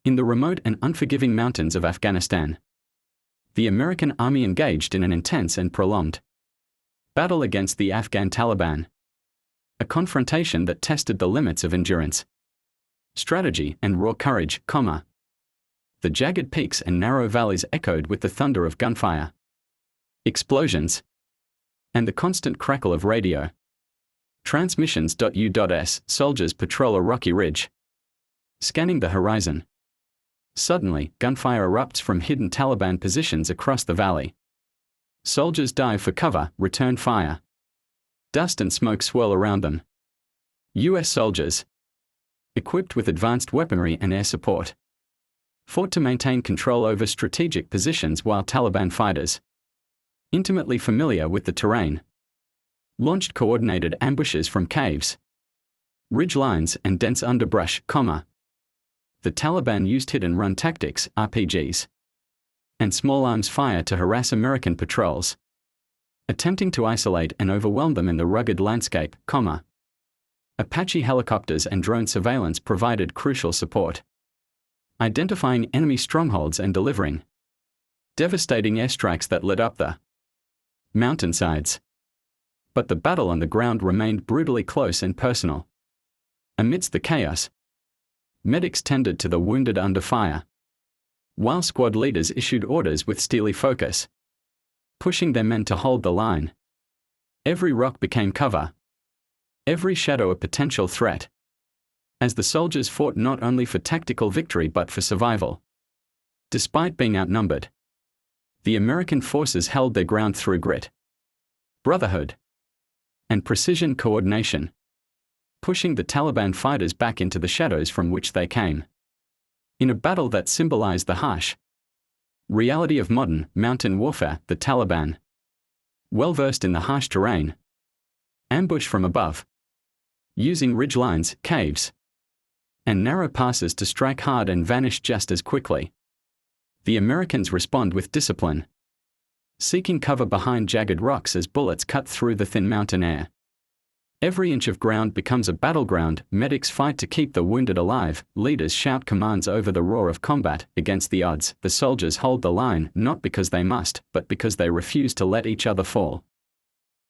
In the remote and unforgiving mountains of Afghanistan, the American army engaged in an intense and prolonged battle against the Afghan Taliban. A confrontation that tested the limits of endurance, strategy, and raw courage, The jagged peaks and narrow valleys echoed with the thunder of gunfire, explosions, and the constant crackle of radio transmissions. U.S. soldiers patrol a rocky ridge, scanning the horizon. Suddenly, gunfire erupts from hidden Taliban positions across the valley. Soldiers dive for cover, return fire. Dust and smoke swirl around them. U.S. soldiers, equipped with advanced weaponry and air support, fought to maintain control over strategic positions while Taliban fighters, intimately familiar with the terrain, launched coordinated ambushes from caves, ridge lines, and dense underbrush, The Taliban used hit-and-run tactics, RPGs, and small arms fire to harass American patrols, attempting to isolate and overwhelm them in the rugged landscape, Apache helicopters and drone surveillance provided crucial support, identifying enemy strongholds and delivering devastating airstrikes that lit up the mountainsides. But the battle on the ground remained brutally close and personal. Amidst the chaos, medics tended to the wounded under fire, while squad leaders issued orders with steely focus, pushing their men to hold the line. Every rock became cover, every shadow a potential threat, as the soldiers fought not only for tactical victory but for survival. Despite being outnumbered, the American forces held their ground through grit, brotherhood, and precision coordination, pushing the Taliban fighters back into the shadows from which they came. In a battle that symbolized the harsh reality of modern mountain warfare, the Taliban, well versed in the harsh terrain, ambushed from above, using ridgelines, caves, and narrow passes to strike hard and vanish just as quickly. The Americans respond with discipline, seeking cover behind jagged rocks as bullets cut through the thin mountain air. Every inch of ground becomes a battleground. Medics fight to keep the wounded alive, leaders shout commands over the roar of combat. Against the odds, the soldiers hold the line, not because they must, but because they refuse to let each other fall.